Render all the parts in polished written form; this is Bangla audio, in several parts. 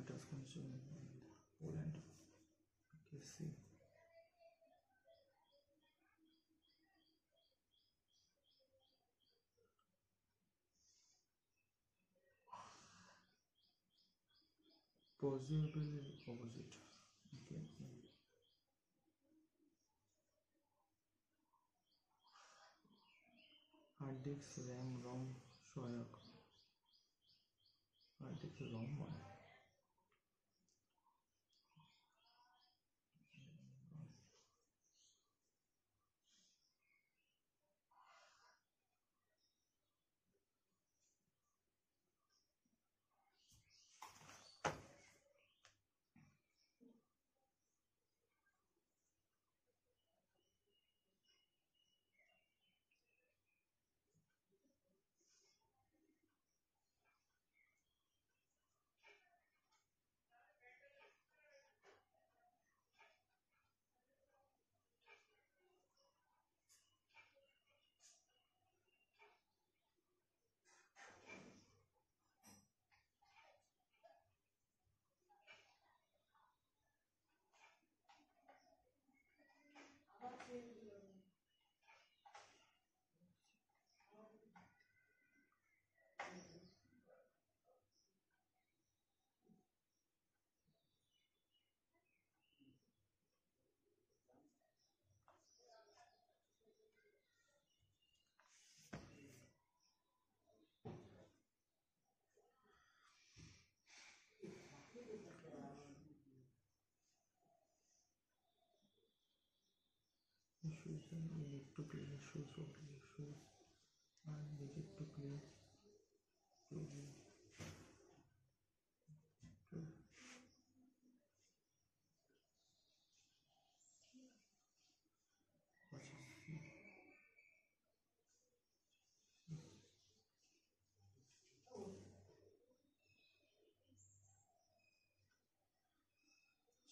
task consume Poland. Okay, see. Possible opposite. Okay. Hard disk RAM ROM সহায়ক hard disk ROM মানে issues and we need to clear issues and we need to clear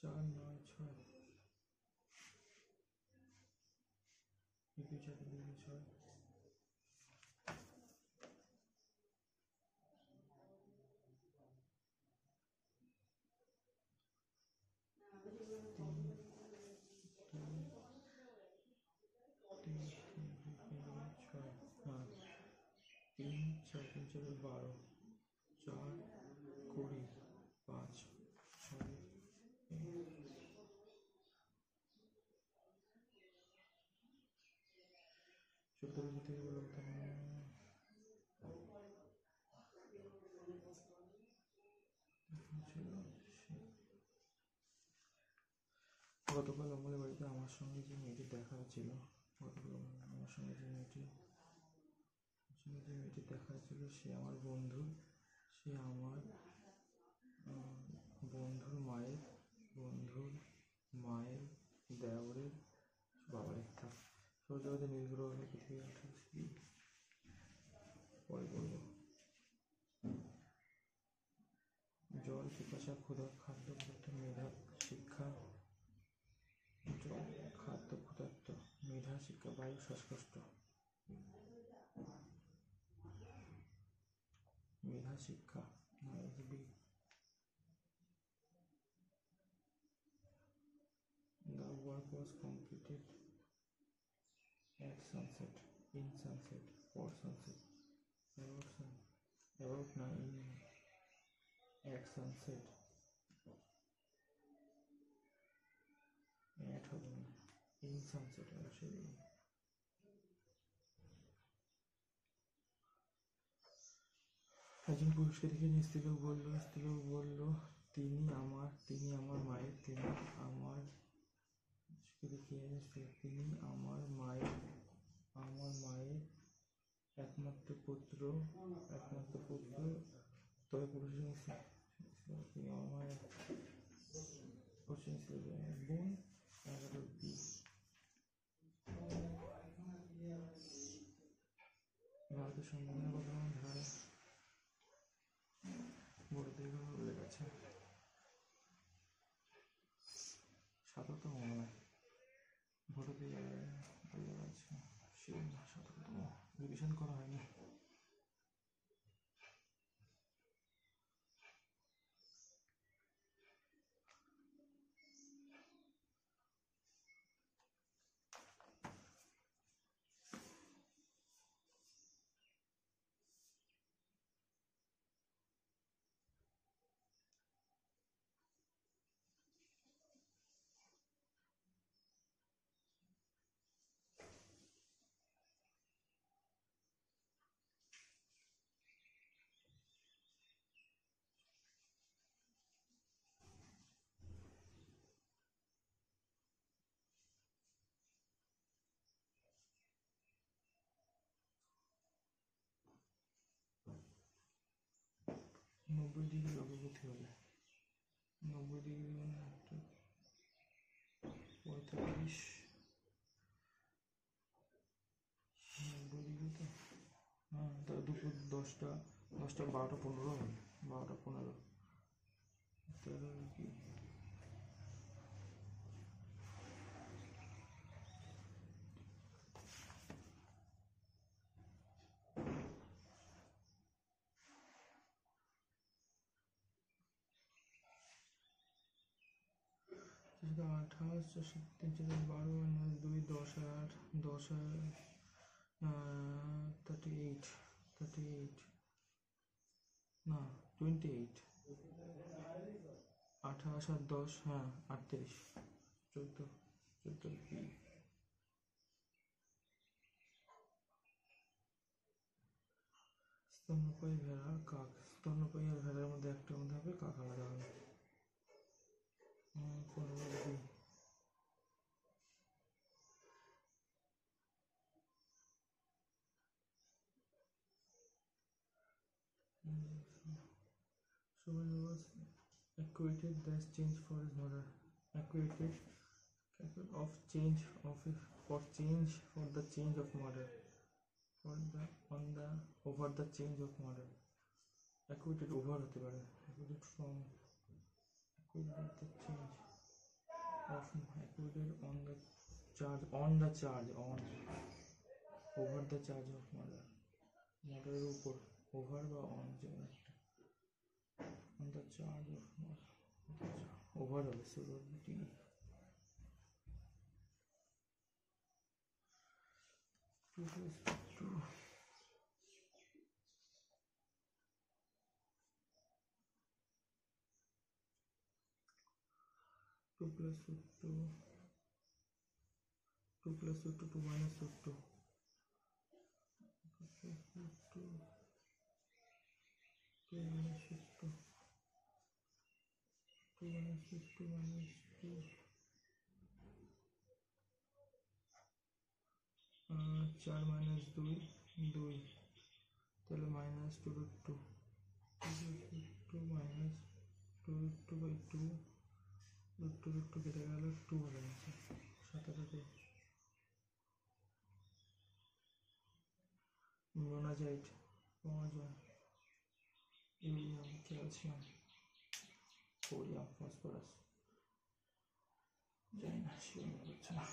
चार नौ छः एक चार तीन छः तीन चार 12 4 20 5 6 14 থেকে বলতাম গতকাল অমলের বাড়িতে আমার সঙ্গে যে মেয়েটি দেখা হয়েছিল আমার সঙ্গে যে মেয়েটি দেখা হয়েছিল সে আমার বন্ধু সে আমার বন্ধুর মায়ের দেওরের বাবার একটা সৌজগতে নির্গ্রহ পৃথিবী পরে বলব জল পিপাসা ক্ষুধা খাদ্য পদার্থ মেধা শিক্ষা জল খাদ্য পদার্থ মেধা শিক্ষা বায়ু শ্বাসকষ্ট মেধা শিক্ষা The work was completed at sunset, in sunset, for sunset, about 9 at sunset, at home, in sunset actually. একজন পুরুষকে দেখে স্ত্রীলোক বলল তিনি আমার মায়ের একমাত্র পুত্র তবে পুরুষের তিনি আমার মায়ের বোন ভারতের সংবিধানের বর্তমান ধারায় বড়দের বলে গেছে 17তম ভোটে বলে গেছে সে 17তম রিভিশন করা হয়নি 90 ডিগ্রি অগ্রগতি হলে 90 ডিগ্রি মানে একটা 45 90 ডিগ্রি তো হ্যাঁ, তা দুপুর 10টা 12টা 15 হবে 12টা 15 তাহলে কি সেটা 28 3 12 -2 10 38 38 না 28 28 আর 10 হ্যাঁ 38 14 14 কি স্তন্যপায়ী ভেড়ার কাক স্তন্যপায়ী আর ভেড়ার মধ্যে একটার মধ্যে হবে কাক আলাদা হবে 15 So when he was acquitted, thus change for his mother. Acquitted of change of for change for the change of mother. For the on the over the change of mother. Acquitted over হতে পারে. Acquitted from acquitted of the change of acquitted on the charge on over the charge of mother. Mother এর উপর over বা on যেমন একটা on the charge of mother. Over হবে severity. 2 plus 2 2 plus 2 2 plus 2 2 minus 2 2 minus 2 2 minus 2 minus 2 4 minus 2 2 তাহলে minus 2 root 2 2 minus 2 root 2 by 2 root 2 root 2 কেটে গেল 2 হয়ে গেছে 17 মোনাজাইট পাওয়া যায় ইউরিয়াম ক্যালসিয়াম সোডিয়াম ফসফরাস জানি না শিওর মনে হচ্ছে না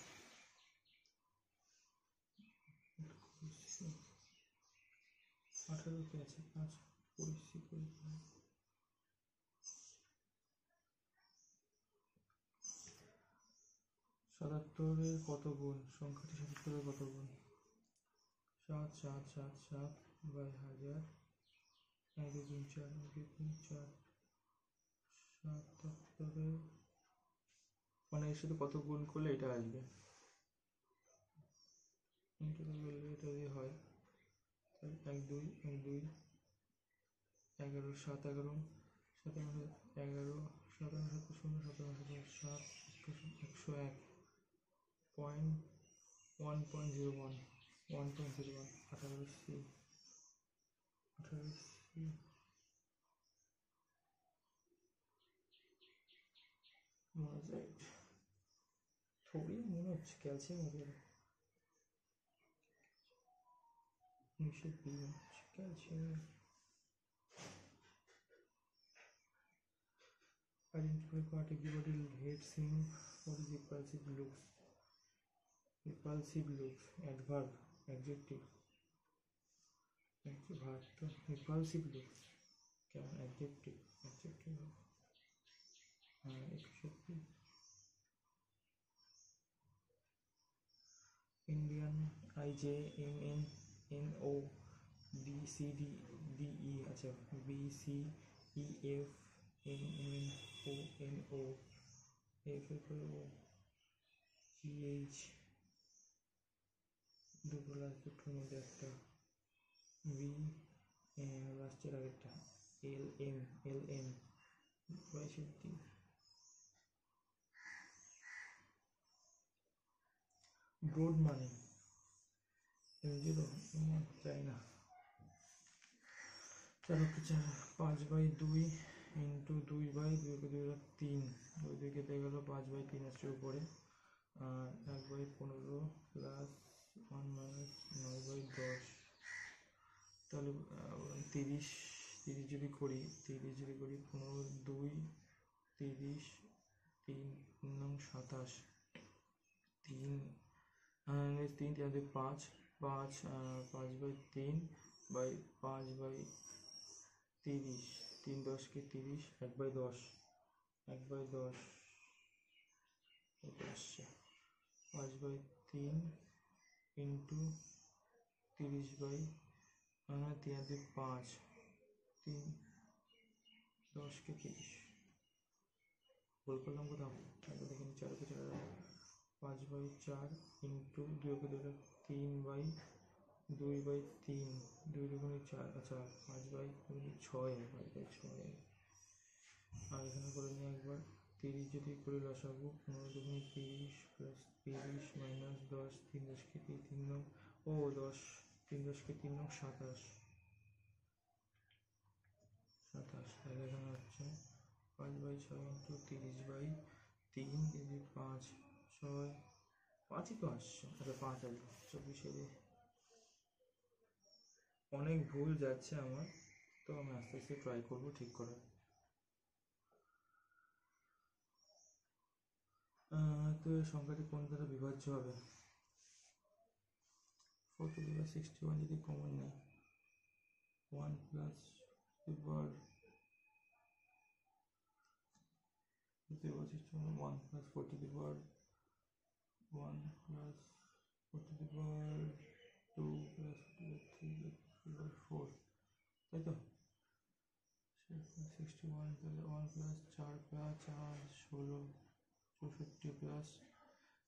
18 কে আছে 5 পরিস্থিতি 77 কত গুণ সংখ্যাটি 77 কত গুণ 7 7 7 7 বাই 1000 1 2 3 4 1 2 3 4 77 মানে এর সাথে কত গুণ করলে এটা আসবে এটা যদি হয় তাহলে 1 2 1 2 11 7 11 11 17 0 17 7 101 point 1.01 1.01 18 C 18 C মোনাজাইট থোড়িয়াম মনে হচ্ছে ক্যালসিয়াম হবে নিশ্চয় calcium identify what everybody hates him for his repulsive looks adverb adjective verb তো repulsive looks কেমন adjective হ্যাঁ একটু Indian IJMNNO DCDDE আচ্ছা BCEFNNONO FFO GH দুটো দুটোর মধ্যে একটা V লাস্টের আগেরটা LM বাইশের দিন ব্রড মানে M0 চাই না 4 5/2 ইন্টু 2/2 3, 2 কেটে গেল, 5/3 আসছে উপরে, আর 1/15 প্লাস 1 মাইনাস 9/10, তাহলে 30 যদি করি 15 2 30 3 9 27, 3 3 3 5 5 5/3 বাই 5/30, 3 10 কে 30, 1/10 1/10 এটা আসছে 5/3 ইন্টু 30/3 5, 3 10 কে 30, বল করলাম কোথাও, একবার দেখে নি, 4 কে 4 5/4 ইন্টু 2 কে 2 3/2/3, 2 দুগুণে 4, আচ্ছা 5/6, 5/6, আর এখানে করে নিই একবার 30 যদি করে লসাগু, 15 দুগুণে 30 প্লাস 30 মাইনাস 10, 3 10 কে 3 9, ও 10, 3 10 কে 3 9 27, তাহলে এখানে হচ্ছে 5/6 ইন্টু 30/3, 5 6 5ই তো আসছে, আচ্ছা 5 আসবে, 24 অনেক ভুল যাচ্ছে আমার, তো আমি আস্তে আস্তে ট্রাই করবো ঠিক করার। তো এই সংখ্যাটি কোন দ্বারা বিভাজ্য হবে? 4/61 যদি কমন নেই, 1 প্লাস 1 প্লাস 4/1 প্লাস 4/2 প্লাস 4/3 তাই তো? 61, তাহলে 1 প্লাস 4 প্লাস 4 16 64 প্লাস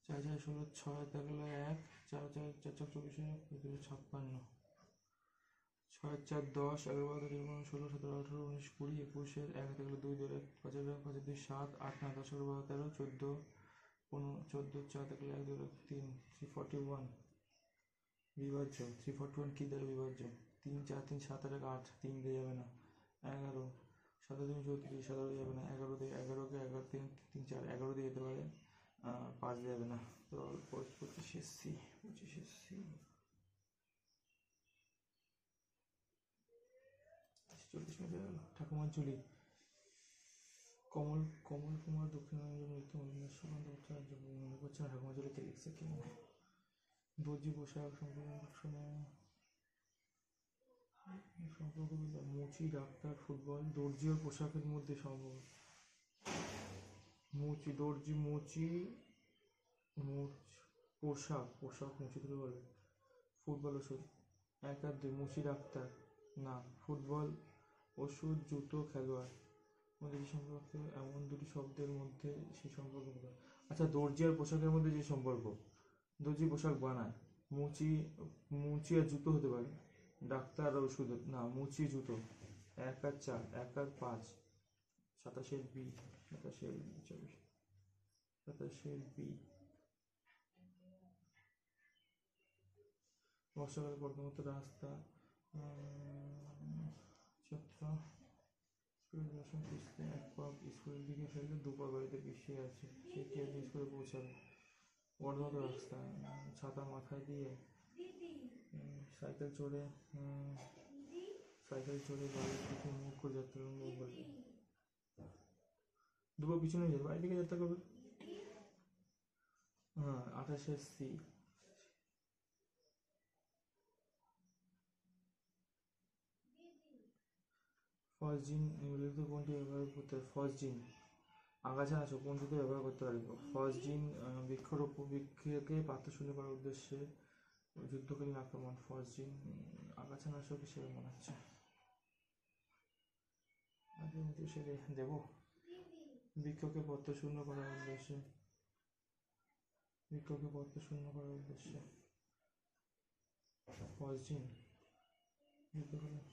4 4 16 6, থাকলো 1 4 4 4 4 24 56, 6 4 10 11 12 13 16 17 18 19 20 21, 1 থাকলো 2 2 1 5 5 2 7 8 9 10 11 12 13 14 14 4 থাকলো 1 2 3 341 বিভাজ্য। 341 কি দ্বারা বিভাজ্য? 3 4 3 7 8 8, 3 দিয়ে যাবে না, 11 7 2 34, 17 যাবে না, 11 দিয়ে 11 কে 11 3 3 4 11 দিয়ে যেতে পারে, 5 দিয়ে যাবে না, তো 25 সি 25 সি 40 মিনিট হয়ে গেল। ঠাকুমার ঝুলি, কমল কুমার দক্ষিণারঞ্জন মৃত্যু সুকান্ত ভট্টাচার্য মনে করছে না ঠাকুমার ঝুলি কে লিখছে কি মনে, দর্জি পোশাক সম্পর্ক মুচি ডাক্তার ফুটবল, দর্জি ও পোশাকের মধ্যে সম্পর্ক, মুচি দর্জি মুচি পোশাক মুচি ধরে বলে, ফুটবল ওষুধ 1 আর 2, মুচি ডাক্তার না, ফুটবল ওষুধ জুতো খেলোয়াড় মধ্যে যে সম্পর্ক, এমন দুটি শব্দের মধ্যে সেই সম্পর্ক। আচ্ছা দর্জি আর পোশাকের মধ্যে যে সম্পর্ক, দর্জি পোশাক বানায়, মুচি আর জুতো হতে পারে, ডাক্তার আর ওষুধ না, মুচি জুতো, 1 আর 4 1 আর 5, 27 বি 27 বি। বর্ষাকালে কর্দমত রাস্তা, ছাত্র স্কুলের দর্শন খুঁজতে 1 পা স্কুলের দিকে ফেললে 2 পা বাড়িতে পিছিয়ে আছে, সে কি আজকে স্কুলে পৌঁছাবে? কর্দমত রাস্তা, ছাতা মাথায় দিয়ে সাইকেল চড়ে বাড়ির দিকে মুখ করে যাত্রা করবে, 2 পা পিছনে যাবে, বাড়ির দিকে যাত্রা করবে, হ্যাঁ 28 সি। ফসজিন উল্লেখিত কোনটি ব্যবহার করতে হবে? ফসজিন আগাছা নাশক কোনটিতে ব্যবহার করতে পারবে? ফসজিন বৃক্ষকে পাত্রশূন্য করার উদ্দেশ্যে যুদ্ধকালীন আক্রমণ, ফসজিন আগাছা নাশক হিসেবে মনে হচ্ছে। দেব বৃক্ষকে পত্রশূন্য করার উদ্দেশ্যে, ফসজিন যুদ্ধকালীন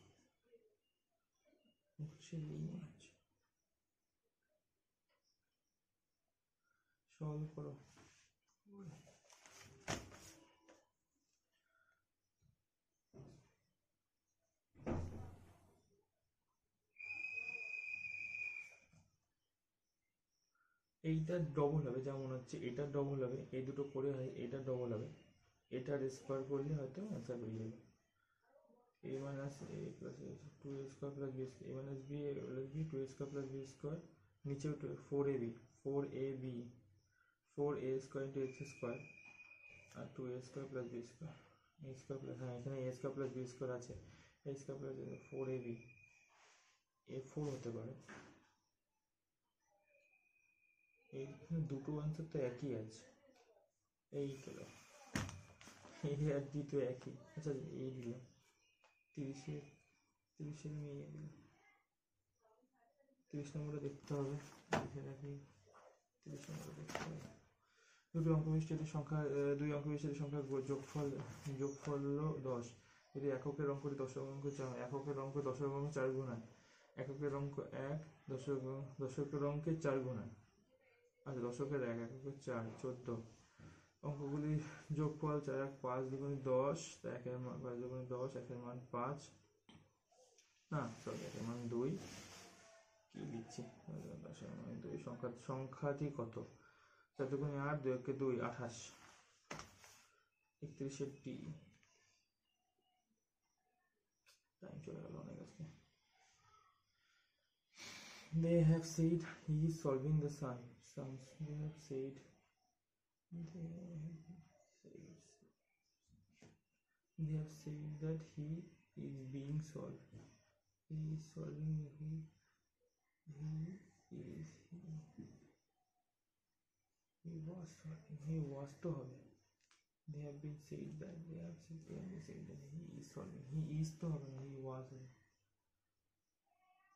সলভ করো। এইটা ডবল হবে, যা মনে হচ্ছে এটা ডবল হবে, এই দুটো করে হয় এটা ডবল হবে, এটার স্কোয়ার করলে হয়তো অ্যান্সার বেরিয়ে যাবে। a minus a plus a 2a square plus b square, a minus b plus b 2a square plus b square, নিচেও 4ab 4ab 4a square into x square R 2a square plus b square, a square plus, হ্যাঁ এখানে a square plus b square আছে, a square plus 4ab a4 হতে পারে। এইখানে দুটো আনসার তো একই আছে, এই গেল এই আর ডি তো একই। আচ্ছা এই দিলাম 30-এর নিয়ে দিলাম, 30 নম্বরে দেখতে হবে, লিখে রাখি 30 নম্বরে দেখতে হবে। দুই অঙ্ক বিশিষ্ট সংখ্যা যোগফল হলো 10, যদি এককের অঙ্কটি দশক অঙ্ক 4, এককের অঙ্ক দশক অঙ্ক 4 গুণ হয়, এককের অঙ্ক 1, দশকের অঙ্কে 4 গুণ হয়, আচ্ছা দশকের 1, এককের 4, 14, অঙ্কগুলি যোগফল 4 1 5 2 10, একের মান 5 2 10, একের মান 5, না সরি একের মান 2, কি লিখছি 2, সংখ্যাটি কত? 4 2 8, 2 1 2, 28, 31-এর ডি। টাইম চলে গেল অনেক আজকে। They have said he is solving the sums. They have said that he is being solved. He is solving. He was to হবে। They have been said that he is solving. He is to হবে না, he was হবে।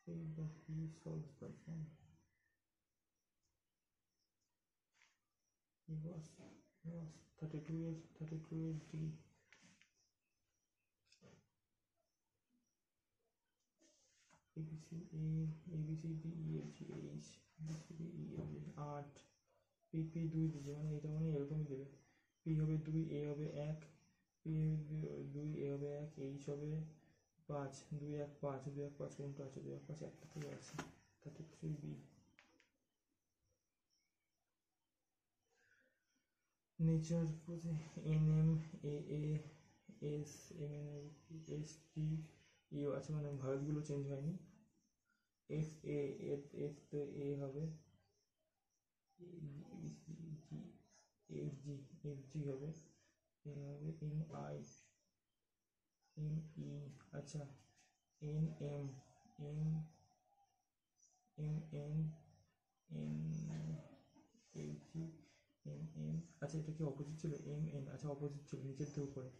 Said that he solves the sum. He was 32 D. A B C D E F G H, A B C D E F G 8, P 2 দিবে, মানে এটা মানে এরকমই দেবে, P হবে 2, A হবে 1, P হবে 2, A হবে 1, H হবে 5, 2 1 5, 2 1 5 কোনটা আছে, 2 1 5 একটা থেকে আছে, 33 B। Nature NM AA S MN ST U আছে, মানে ভারতগুলো চেঞ্জ হয়নি, এফ এ এফ তো এ হবে, এফ জি হবে, এ হবে এম আই এম ই, আচ্ছা N M M M N N H G M N, আচ্ছা এটা কি অপোজিট ছিল, এম এন, আচ্ছা অপোজিট ছিল নিচের থেকে উপরে,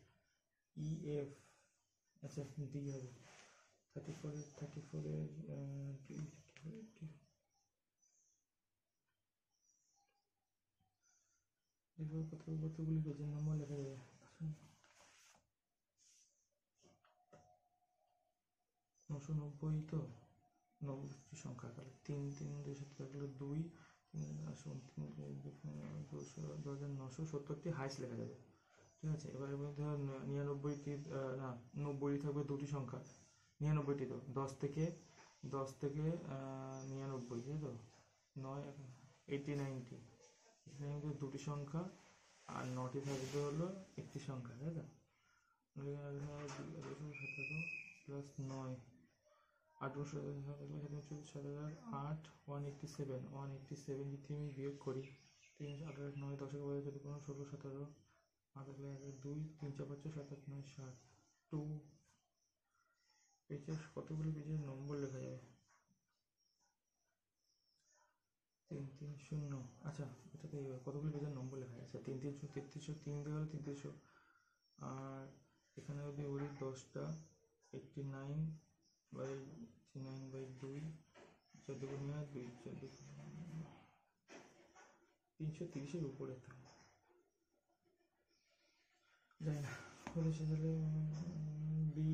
ই এফ, আচ্ছা ডি হবে 34-এর কতগুলি পেজের নম্বর লেখা যাবে, 990 তো 90 সংখ্যা, তাহলে 3 3 2 7 2 2970টি হাইস্ট লেখা যাবে, ঠিক আছে। এবারে ধর 99টি, না 90 থাকবে দুটি সংখ্যা, 99টি তো 10 থেকে 99, তাই তো 9 80 90, দুটি সংখ্যা, আর 9টি থাকবে হলো একটি সংখ্যা, তাই তো। 17 প্লাস 9 8 187 যদি আমি বিয়োগ করি, 3 8 9 10 যদি কোনো 16 17 8 2 3 4 5 7 8 9 7 2 পেজের কতগুলি পেজের নম্বর লেখা যাবে, 3 3 0, আচ্ছা এটাতে কতগুলি পেজের নম্বর লেখা যায়, আচ্ছা 3 3 3303 দিয়ে হলো 3300, আর এখানে যদি বলি 10টা 89/2, 14 গুণ 2 330-এর উপরে থাকে, যাই না হলে সেখানে B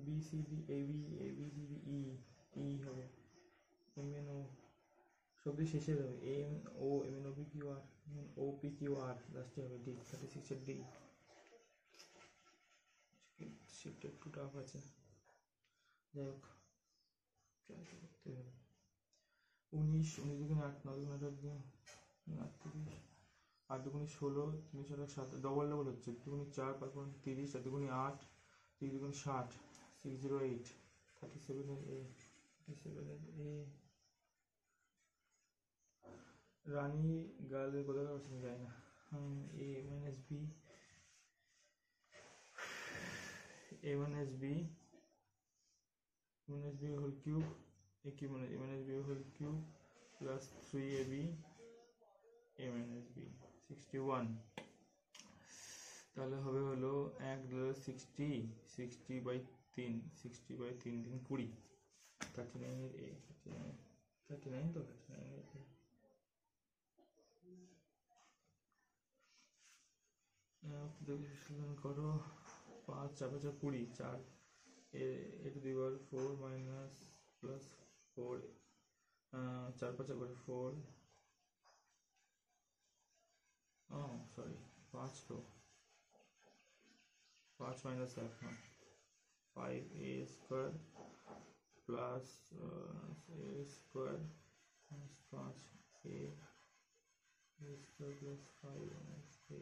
B C D A B C D E হবে, এম এন ও সবই শেষে হবে, M O M N O P Q R, O P Q R লাস্টে হবে ডি, 36-এর ডি। শিফট একটু টাফ আছে, যাই হোক ট্রাই করতে হবে। 19 8 9 8 30, 8 দুগুণি 16, 3 4 7, ডবল ডবল হচ্ছে, 2 দুগুণি 4, 5 দুগুণি 30, 4 দুগুণি 8, 3 দুগুণি 60, 608, 37 এর A, 37 এর A। রানী গার্লের কোথাকার পার্সেন্ট যায় না। A minus B, A minus B, minus B whole cube, A cube minus A minus B whole cube plus 3AB, A minus B, 61। তাহলে হবে হলো 1 60 বাই 3, 60 বাই 3 3 20, 39 এর A, 39 তো 39 এর A। করো 5 4 5 20, 4 a to the power 4 minus plus 4, 4 5 করে 4, সরি 5 তো 5 minus 1, 5a square plus a square minus 5a square plus 5 minus a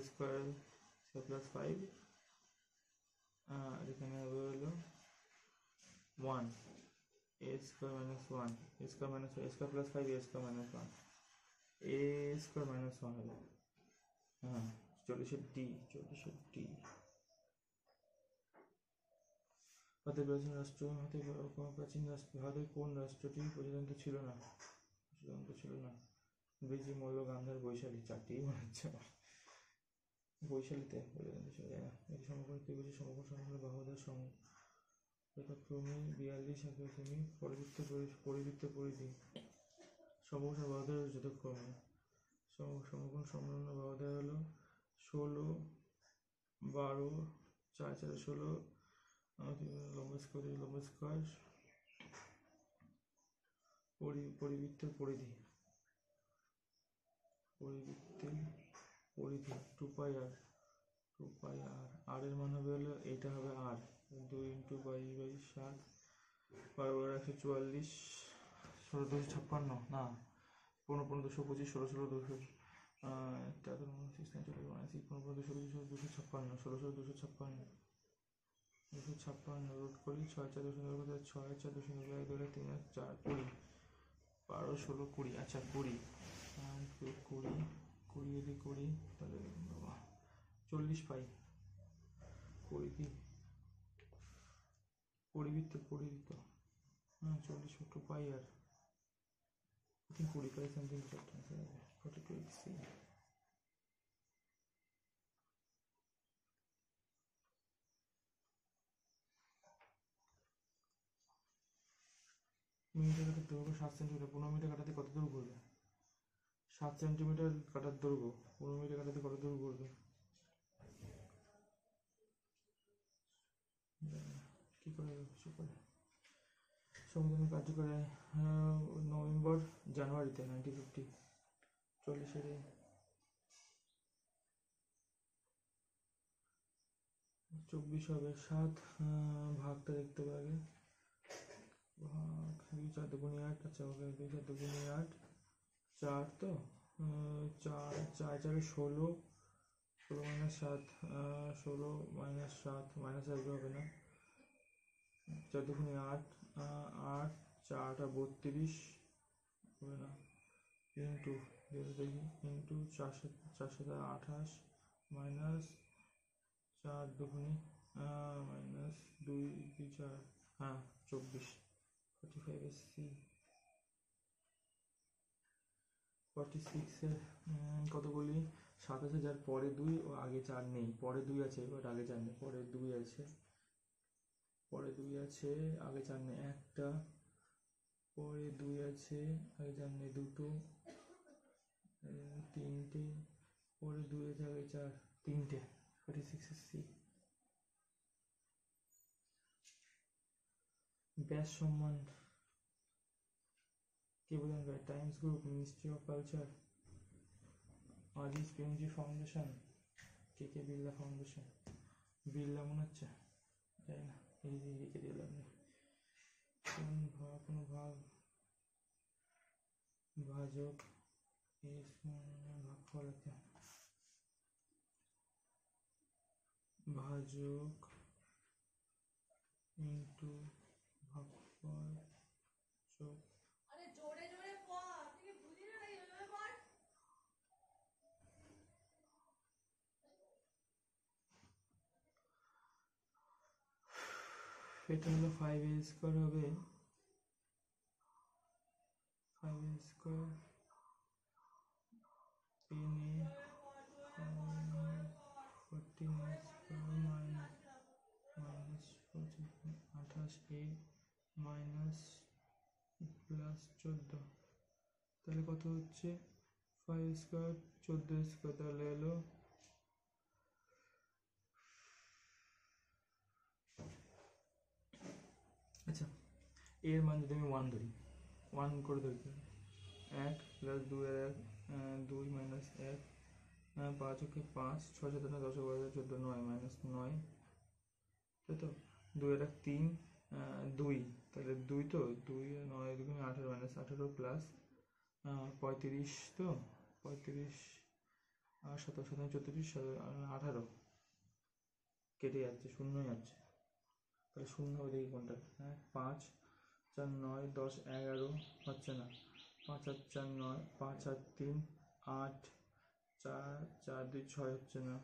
square plus 5, এখানে হবে হলো 1, a square minus 1, a square minus a square plus 5, a square minus 1, a square minus 1 হবে। 40 D, 40 D। ভারতের প্রাচীন রাষ্ট্র, ভারতের কোন রাষ্ট্রটি প্রজাতন্ত্র ছিল না? ব্রিজি, মৌর্য, গান্ধার, বৈশালী, 4টিই মনে হচ্ছে আমার। বৈশালীতে প্রজাতন্ত্র ছিল না। এটি সমগ্র ত্রিভুজের সমগ্র সম্পূর্ণ বাহুদের যথাক্রমে 42 সেমি, পরিবৃত্ত পরিধি সমগ্র বাহুদের যথাক্রমে সমগ্র সম্পূর্ণ বাহুদের হলো 16, 12, 4 4 16, লম্ব স্কয়ার পরিবৃত্ত পরিধি 2 পাই r, r এর মান হবে হলো এইটা হবে r 2 ইন্টু বাই 7, 12 144, 16 256, না 15 15 225, 16 16 200, 256 রোড করি, 6 4 6 4 2 ধরে 3 4 20, 12 16 20, আচ্ছা 20 যদি 20 তাহলে বাবা 40 পাই। পরিবৃত্ত 40 2 পাই আর 45 সেন্টিমিটার, 42 মিটার কাটার দৈর্ঘ্য 7 সেন্টিমিটার, 15 মিটার কাটাতে কত দূর ঘুরবে? 7 সেন্টিমিটার কাটার দৈর্ঘ্য 15 মিটার কাটাতে কত দূর ঘুরবে? কি করে কিছু করে সংবিধান কার্যকর নভেম্বর জানুয়ারিতে 1950, 40 24 হবে। 7 ভাগটা দেখতে হবে আগে, ভাগ 2 4 দুগুণি 8, আচ্ছা ওকে 2 4 দুগুণি 8, 4 তো 4 4 4 16, 16 minus 7, 16 minus 7 minus আসবে হবে না, 4 দুগুণি 8, 8 4 32 হবে না, ইন্টু দেখি ইন্টু 4 7 28 মাইনাস 4 দুগুণি মাইনাস 2 2 4, 24, 45 এর সি। 46 এর কতগুলি 27 যার পরে 2 ও আগে 4 নেই, পরে 2 আছে বাট আগে 4 নেই, পরে 2 আছে আগে 4 নেই একটা, পরে 2 আছে আগে 4 নেই দুটো, 3টে, পরে 2 আছে আগে 4 3টে, 46 এর সি। ব্যাস সম্মান কে বোঝানো যায়? Times group, ministry of culture, Aziz Premji foundation, K Birla foundation. Birla মনে হচ্ছে, তাই না? এই যে লিখে দিলাম, কোনো ভাগ ভাজক ভাগফলেতে ভাজক ইন্টু ভাগফল যোগ এটা হলো 5a স্কোয়ার হবে 5a square 10a 14a square minus 28a minus plus 14 তাহলে কত হচ্ছে 5 স্কোয়ার 14 স্কোয়ার তাহলে এলো আচ্ছা এর মান যদি আমি 1 ধরি 1 করে ধরি 1 প্লাস 2 এর 1 2 মাইনাস 1 5 ওকে 5 6 7 9 10 11 14 9 মাইনাস 9 তাই তো 2 এর 1 3 2 তাহলে 2 তো 2 9 2 18 মাইনাস 18 প্লাস 35 তো 35 আর 17 17 34 18 কেটে যাচ্ছে শূন্যই আছে তাহলে শূন্য হবে দেখি কোনটা 5 4 9 10 11 হচ্ছে না 5 আর 4 9 5 আর 3 8 4 4 2 6 হচ্ছে না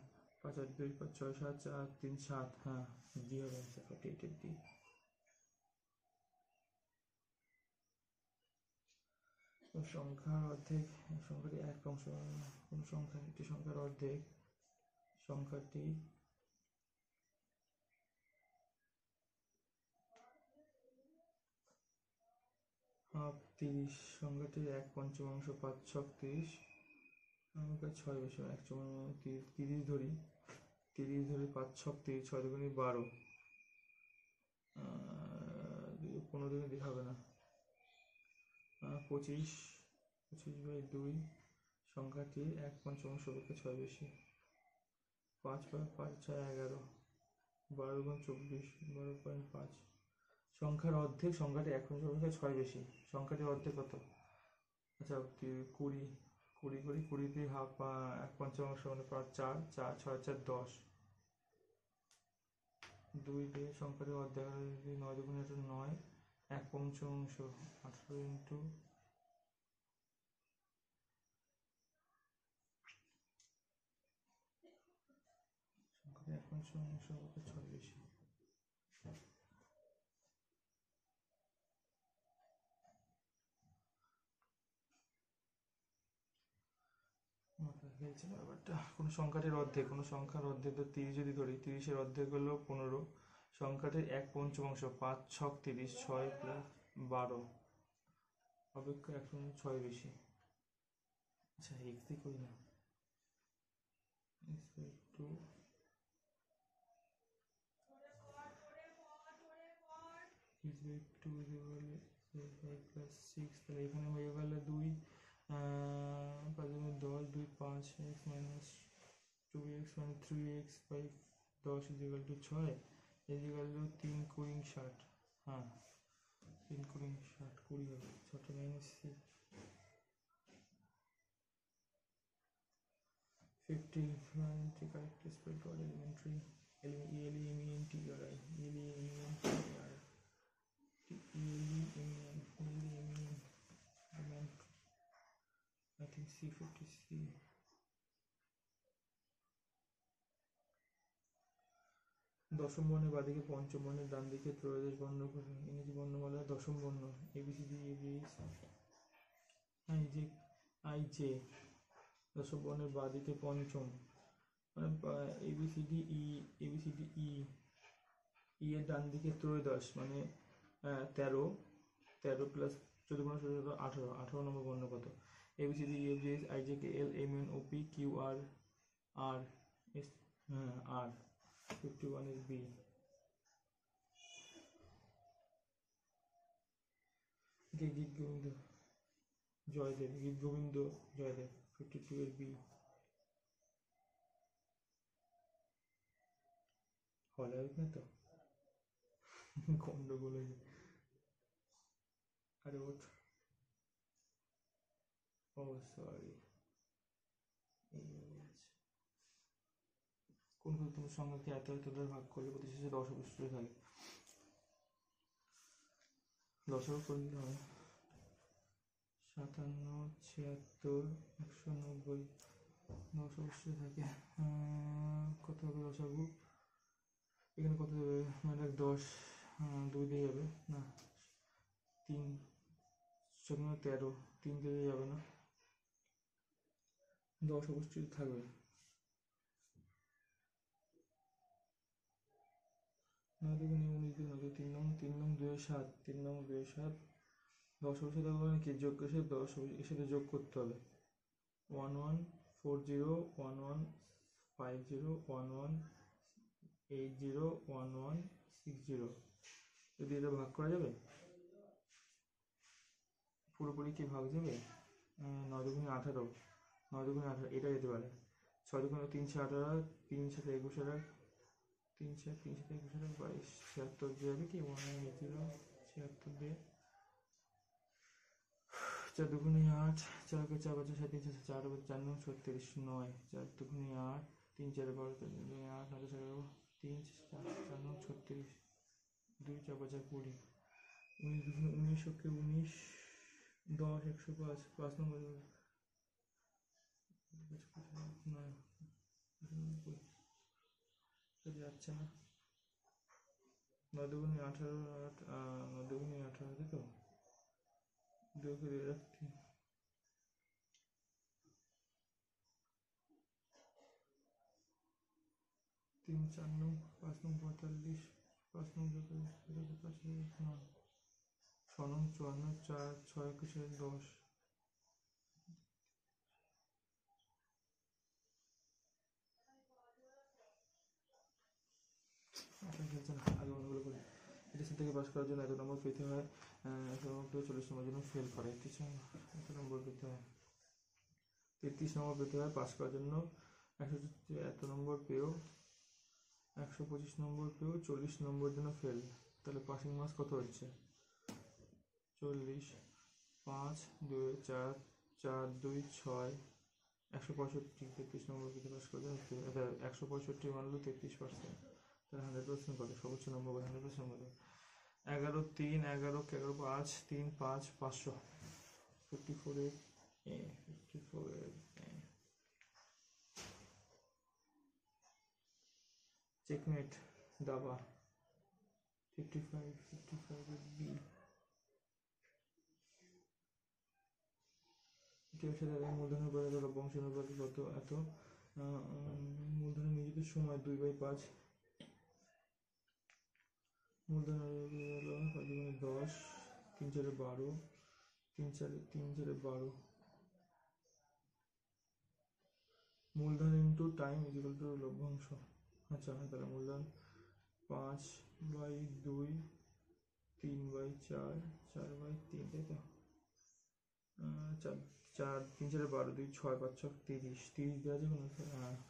5 আর 2 5 6 7 4 3 7 হ্যাঁ ডি হবে অ্যান্সার 48 ডি সংখ্যার অর্ধেক সংখ্যাটি এক অংশ কোন সংখ্যা একটি সংখ্যার অর্ধেক সংখ্যাটি 30 সংখ্যাটির 1/5 5 ছক 30 আমার কাছে 6 বেশি 1/30 ধরি 30 ধরে 5 ছক 30 6 দুগুণে 12 15 দিনে দিয়ে হবে না 25 25/2 সংখ্যাটি 1/5 অপেক্ষা 6 বেশি 5 5 6 11 12 গুণ 24 12.5 সংখ্যার অর্ধেক সংখ্যাটি 1/5 অপেক্ষা 6 বেশি সংখ্যাটির অর্ধেক কত আচ্ছা 20 20 করি 20 দিয়ে হাফ 1/5 মানে 4 4 6 4 10 2 দিয়ে সংখ্যাটির অর্ধেক 9 দুগুণে 9 1/5 18 ইন্টু সংখ্যাটি 1/5 অপেক্ষা 6 বেশি মাথা খেয়েছে ব্যাপারটা কোনো সংখ্যাটির অর্ধেক কোনো সংখ্যার অর্ধেক তো 30 যদি ধরি 30-এর অর্ধেক হলো 15 সংখ্যাটির 1/5 5 ছক 30 6 প্লাস 12 অপেক্ষা 1/6 বেশি আচ্ছা এক্স দিয়ে করি না টু টু প্লাস 6 তাহলে এখানে হয়ে গেল 2 5 10 2 5 x মাইনাস 2x মানে 3x by 10 equal to 6 equal to 3 কুড়ি 60 হ্যাঁ 3 কুড়ি 60 20 হবে 6 minus 50 character spelled for elementary I think C50C দশম বর্ণের বাদিকে পঞ্চম বর্ণের ডান দিকে ত্রয়োদশ বর্ণ করে ইংরেজি বর্ণমালা দশম বর্ণ ABCD IJ দশম বর্ণের বাদিকে পঞ্চম মানে ABCD E এর ডান দিকে ত্রয়োদশ মানে 13 প্লাস 14 17 18 নম্বর বর্ণ কত ABCD EFGH IJK L MN OP QR R S R 51 is B গীত গোবিন্দ জয়দেব গীত গোবিন্দ জয়দেব 52 এর B হলে না তো গন্ডগোল হয়ে আরে ওঠ ও সরি কোন ক্ষুদ্রতম সংখ্যাকে এত এত দ্বারা ভাগ করলে প্রতি শেষে 10 অবশিষ্ট থাকে? লসাগু করে দিতে হবে। 57, 76, 190, 10 অবশিষ্ট থাকে। কত হবে লসাগু? এখানে কত দেবে? 10 2 দিয়ে যাবে না, 3 13, 3 দিয়ে যাবে না, 10 অবশিষ্ট থাকবে। 9 2 19 2 9 3 নং 2 7, 3 নং 2 7, 10 অবশিষ্ট থাকবে মানে কি? যোগ করে 10 এর সাথে যোগ করতে হবে। 1140, 1150, 1180, 1160। যদি এটা ভাগ করা যাবে, পুরোপুরি কি ভাগ যাবে? 9 2 18, 9 2 18 এটা যেতে পারে। 6 2 3 18, 3 7 21, 3 7 3 7 21, 22 76 দিয়ে যাবে কি? 180 76 দিয়ে। 4 2 8, 4 4 5 7 3 4 4 9 36 9, 4 2 8, 3 4 12 3 2 8 9 3 4 4 9 36, 2 4 5 20, 19 19 19 10 105 5 নম্বর যাচ্ছে না। 9 2 18, 9 2 18 তো 2 করে রাখছি। 3 4 9 5 9 45, 5 9 5 9 6 9 54, 4 6 21 10। আগে অনেকগুলো করি। এটা থেকে পাস করার জন্য এত নম্বর পেতে হয়। 100 নম্বর পেয়ে 40 নম্বর জন্য ফেল করে। এত নম্বর পেতে হয়। 33 নম্বর পেতে হয় পাস করার জন্য। এত নম্বর পেয়েও 125 নম্বর পেয়েও 40 নম্বর জন্য ফেল। তাহলে পাসিং মার্কস কত হচ্ছে? 40, 5 2 4 4 2 6, 165। 33 নম্বর পেতে পাস করার জন্য 165 মানলো 33%। তাহলে 100% কত? সর্বোচ্চ নম্বর 100% নম্বর 11 3 11 11 5 3 5 500, 54 54 চেকমেট দাবা। 55 55 বি। মূলধনের উপরে বংশের অনুপাতে কত? এত মূলধনের নিযুক্ত সময় 2/5। মূলধনের 10, 3 4 12, 3 4 12। মূলধন ইন্টু টাইম ইকুয়াল টু লভ্যাংশ। আচ্ছা, তাহলে মূলধন 5/2, 3/4, 4/3, তাই তো? 4 4 3 4 12 2 6 5 6 30 30 দেওয়া যাবে না?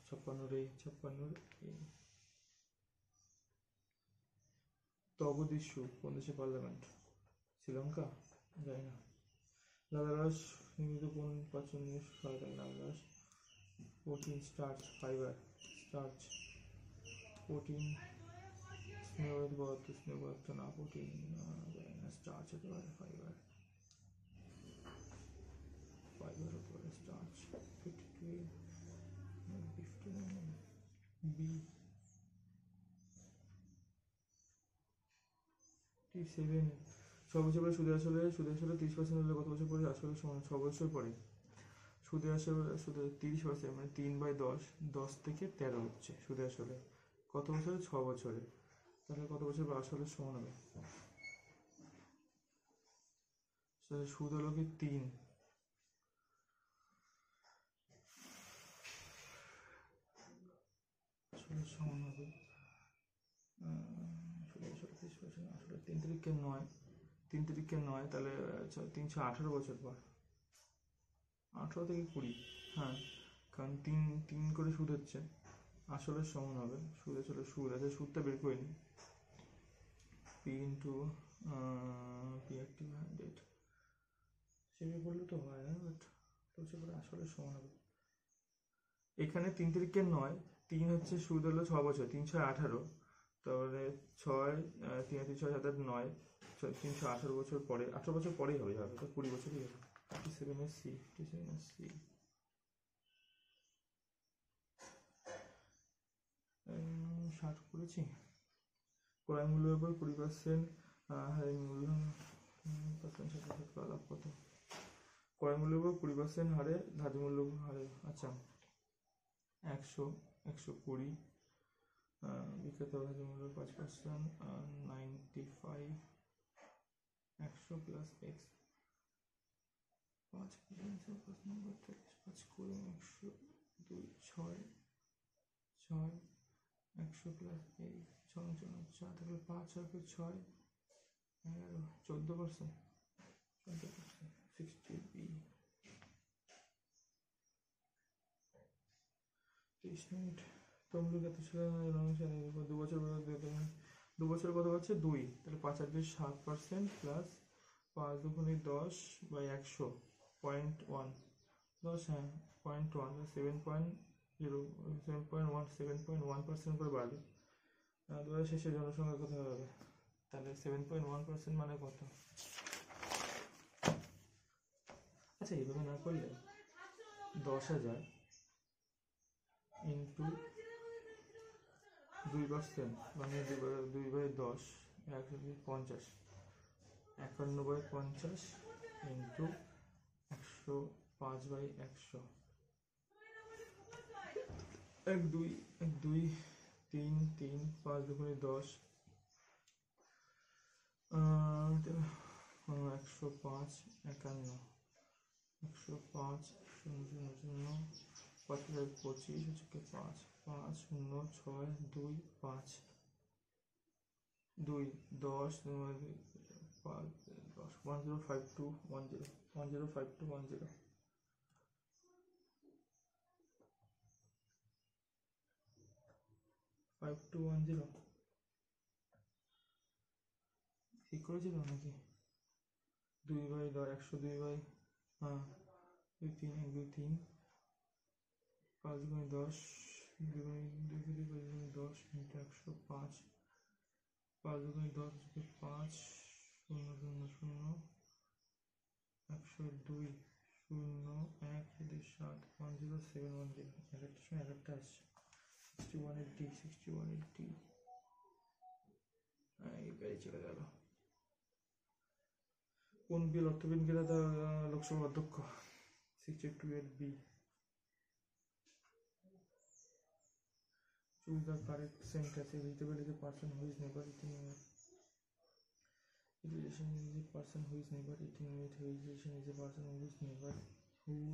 56 রে 56 তগদিস্যু কোন দেশে পার্লামেন্ট? শ্রীলঙ্কা? যাই না। লালারস নির্মিত কোন পাচনীয় সহায়তা? লালারস protein, starch, fibre. Starch. Protein স্নেহ পদার্থ না, প্রোটিন যাই না, স্টার্চ হতে পারে, ফাইবার হতে পারে, স্টার্চ। 52 59 বি। 7 6 বছর পরে সুদে আসলে 30% হলে কত বছর পরে আসলে সমান? 6 বছর পরে সুদে আসলে 30%, মানে 3/10, 10 থেকে 13 হচ্ছে সুদে আসলে। কত বছরে? 6 বছরে। তাহলে কত বছর পর আসলে সমান হবে? সুদ হলো কি 3, আসলে সমান হবে 3 তারিখে 9, 3 তারিখে 9, তাহলে 318 বছর পর, 18 থেকে 20। হ্যাঁ, কারণ 3 করে সুদ হচ্ছে, আসলে সমান হবে। সুদ আসলে সুদ আছে, সুদটা বের করে নিই। পি ইন্টু পি অ্যাক্টিভ 100 সেভাবে বললে তো হয় না, বাট বলছে পরে আসলে সমান হবে। এখানে 3 তারিখে 9, 3 হচ্ছে সুদ হলো 6 বছর, 3 6 18, তারপরে 6 3 3 6 7 8 9, 318 বছর পরে, 18 বছর পরেই হবে, হবে তো 20 বছরই হবে। 57 এর সি, 57 এর সি 60 করেছি। ক্রয় মূল্যের উপর 20% হারে মূল্য পার্সেন্ট সাথে সাথে লাভ কত? ক্রয় মূল্যের উপর 20% হারে ধার্য মূল্য হারে, আচ্ছা 100 120, বিক্রেতা ধার্য মূল্য 5%, 95, 100 প্লাস এক্স, 5 5 নম্বর 5 করে 100 2 6 6 100 প্লাস এই 6 4 থাকলে 5 আর 6 11 14%, 14%, 60 বি 30 মিনিট। তমলুক এত ছিল 2 বছর, 2 বছর কত হচ্ছে 2, তাহলে 5 আর 2 7% প্লাস 5 দুগুণে 10 বাই 100 0.1 10, হ্যাঁ 0.1 7.0 7.1 7.1% করে বাড়বে। 2000 শেষে জনসংখ্যা কত হবে? তাহলে 7.1% মানে কত? আচ্ছা এইভাবে না করলে 10,000 ইন্টু 2% মানে 2/10, 150, 51/50 ইন্টু 100 5/100, 1 2 1 2 3 3 5 দুগুণে 10, 105 51, 105 0 0 0 5 25 হচ্ছে 5 5 0 6 2 5 2 10 5 10 1052 10 1052 10 5210 ঠিক করেছিল নাকি? 2/10 102 বাই, হ্যাঁ 2 3 1 2 3 5 গুণে 10 2 গুণে 10 ইন্টু 105, 5 গুণে 10 5 0 0 0 102 0 1 2 7 10710, 11টার সময় 11টা আসছে। 6180 6180, এই গাড়ি চলে গেল। কোন বিল অর্থবিজ্ঞান লোকসভা অধ্যক্ষ? 628B। Choose the correct sentence. Vegetable is a person who is never eating meat. Vegetation is a person who is never eating meat. Vegetation is a person who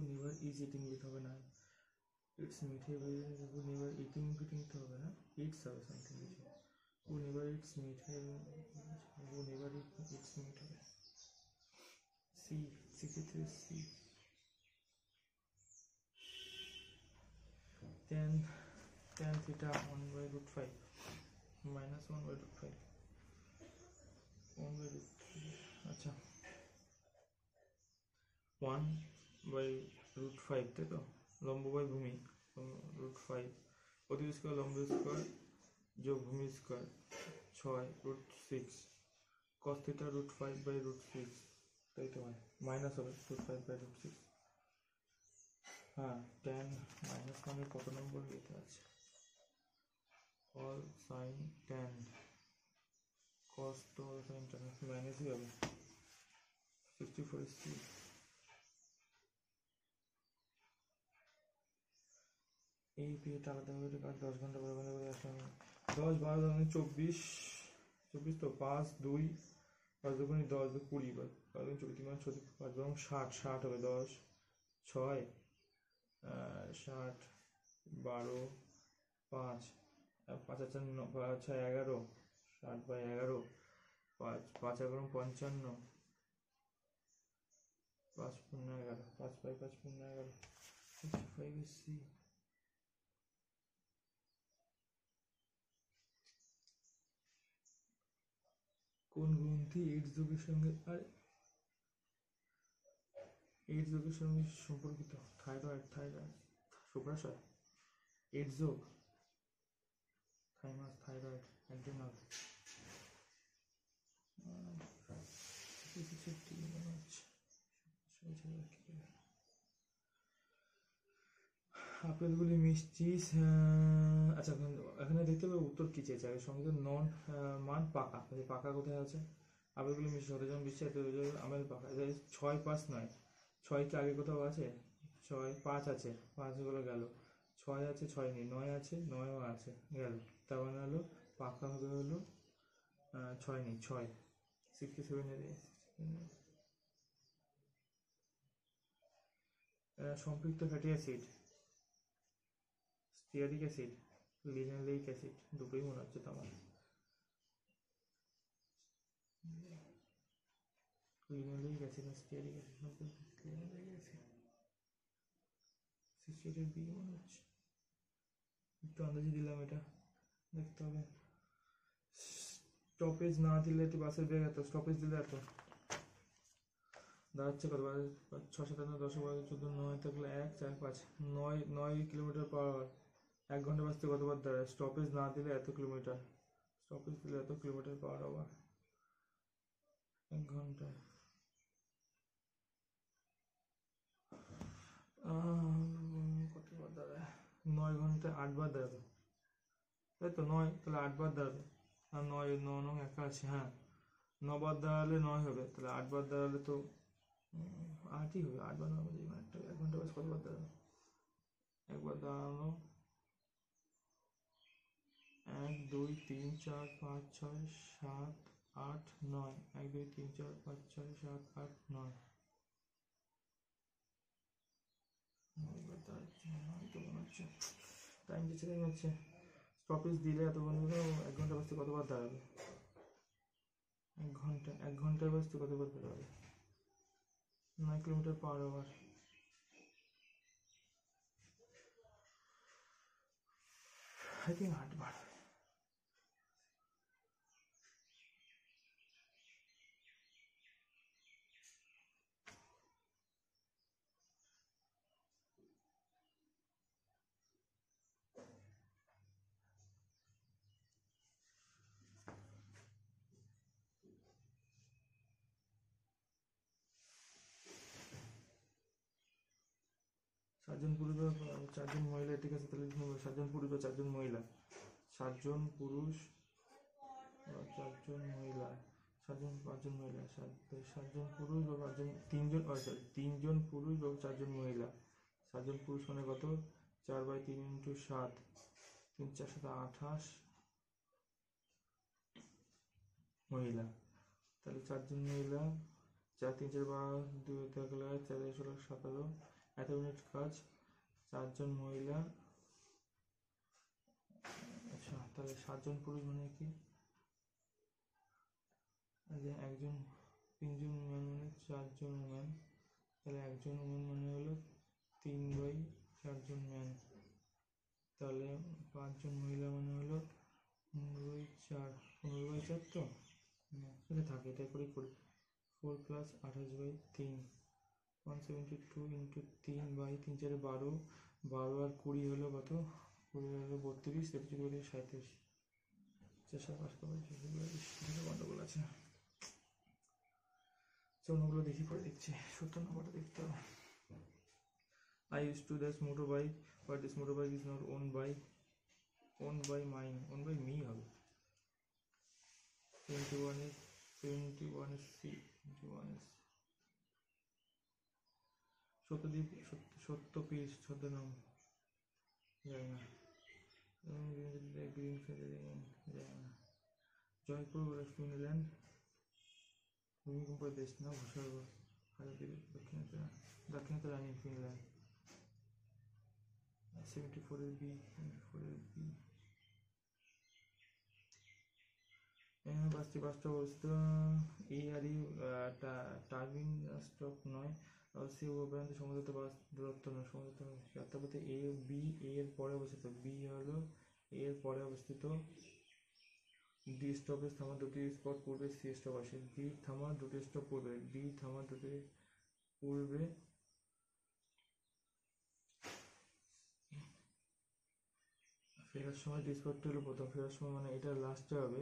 never is eating meat হবে না, it's meat. Who never eating তো হবে না, eats হবে something কিছু। Who never eats meat, who never eats meat হবে। C 63C। 10 theta 1/√5 minus 1/√5 1/√3, আচ্ছা 1/√5 তাই তো, লম্ব বাই ভূমি √5, অতি স্কোয়ার লম্ব স্কোয়ার যোগ ভূমি স্কোয়ার 6 √6 cos theta √5/√6, তাই তো হয়, মাইনাস হবে √5/√6। হ্যাঁ tan মাইনাস মানে কত নম্বর লিখতে আছে? all sin tan cos তো sin tan মাইনাসই হবে। 64C। এই পিরিয়ডটা আলাদা করে কাজ 10 ঘন্টা করে বন্ধ করে আসলাম 10 12 24 24 তো 5 2 5 দুগুণে 10 20 5 24 মানে 5 বরং 60 60 হবে 10 6 60 12 5 5 আর 4 11 60/11 5 5 11 55 5 11 5/5 11 65C। কোন গ্রন্থি এইডস যোগের সঙ্গে সম্পর্কিত? থাইরয়েড শুক্রাশয় এইডস যোগ থাইমাস, থাইরয়েড, অ্যাড্রিনাল। আপেলগুলি মিষ্টি। আচ্ছা, এখানে দেখতে পাবো উত্তর কি চেয়েছে আগে। সঙ্গে নন মান পাকা, পাকা কোথায় আছে? আপেলগুলি মিষ্টি হতে যেমন বৃষ্টি আমেল পাকা। 6, 5 নয়, 6 কি আগে কোথাও আছে? 6, 5 আছে, 5 গেল। 6 আছে, 6 নেই। 9 আছে, 9ও আছে, গেল। তার মানে হলো পাকা হবে হলো 6 নেই, 6। 67 সম্পৃক্ত fatty acid, stearic acid, linoleic acid, দুটোই মনে হচ্ছে তো আমার। লিনোলেইক অ্যাসিড আর stearic acid, linoleic acid 68 B মনে হচ্ছে। একটু আন্দাজে দিলাম, এটা দেখতে হবে। স্টপেজ না দিলে তো বাসের বেগ এত, স্টপেজ দিলে এত দাঁড়াচ্ছে কত? 6, 7, 8, 10, 12, 14, 9 থাকলে 1, 4, 5, 9 কিলোমিটার পার আওয়ার। 1 ঘন্টা বাজতে কতবার দাঁড়ায়? স্টপেজ না দিলে এত কিলোমিটার, স্টপেজ দিলে এত কিলোমিটার পার আওয়ার 1 ঘন্টায়। কতবার দাঁড়ায়? 9 ঘন্টায় 8 বার দাঁড়াবে, তাই তো? 9 তাহলে 8 বার দাঁড়াবে। আর 9 একা আছে, হ্যাঁ। 9 বার দাঁড়ালে 9 হবে, তাহলে 8 বার দাঁড়ালে তো 8ই হবে। 8 বার 9 বাজে, 1 ঘন্টা বাজে কতবার দাঁড়াবে? একবার দাঁড়ানো 1, 2, 3, 4, 5, 6, 7, 8, 9। 1, 2, 3, 4, 5, 6, 7, 8, 9। টাইম দিচ্ছে, টাইম হচ্ছে। স্টপেজ দিলে এত ঘন্টা, 1 ঘন্টা বাজতে কতবার দাঁড়াবে? 1 ঘন্টায় বাজতে কতবার দাঁড়াবে? 9 kilometre per hour. I think 8 বার। সাতজন পুরুষ বা 4জন মহিলা, ঠিক আছে? তাহলে 7জন পুরুষ বা 4জন মহিলা, 7জন পুরুষ বা 4জন মহিলা, 7জন 5জন মহিলা, 7জন পুরুষ বা 5জন, 3জন, সরি 3জন পুরুষ বা 4জন মহিলা। 7জন পুরুষ মানে কত? 4/3 × 7, 3, 4, 7, 28 মহিলা। তাহলে 4জন মহিলা, 4, 3, 4, 2 থাকলে 4, 16, 17, এত মিনিট কাজ। 4জন মহিলা, আচ্ছা তাহলে 7জন পুরুষ মানে কি? একজন, 3জন উমেন মানে 4জন উমেন, তাহলে একজন উমেন মানে হলো 3/4জন ম্যান। তাহলে 5জন মহিলা মানে হলো 15/4, 15/4 তো এটা থাকে, এটা করেই করি। 4 + 28/3, 172 × 3/3, 4, 12, 12 আর 20 হলো কত? 20 হলো 32, 33, 37। 4, 5 গন্ডগোল আছে। অন্যগুলো দেখি, পরে দেখছি। 70 নম্বরটা দেখতে হবে। I used to this motorbike, but this motorbike is not owned by mine, owned by me হবে। 71 is C, 71 is সত্যদ্বীপ, সত্যপীর ছদ্মনাম যায় না। গ্রিন যায় না। জয়পুর ফিনল্যান্ড, ভূমিকম্পের দেশ না, ভূস্বর্গ। দক্ষিণাতে রানী ফিনল্যান্ড। 74 এর বি, 74 এর বি। বাসটা অবস্থিত এ আর ই, টার্বিন স্টক নয়। সি উপরান্ত সমুদ্র বাস দূরত্ব নয়, সমুদ্র যাত্রাপথে এ, বি এর পরে অবস্থিত, বি হলো এর পরে অবস্থিত। ডি স্টপেজ থামার 2টি স্পট পূর্বে, সি স্টপ আসে। বি থামার 2টি স্টপ পূর্বে, ডি থামার 2টি পূর্বে, ফেরার সময় ডিসপোর্টটা হলো প্রথম, ফেরার সময় মানে এটা লাস্টে হবে,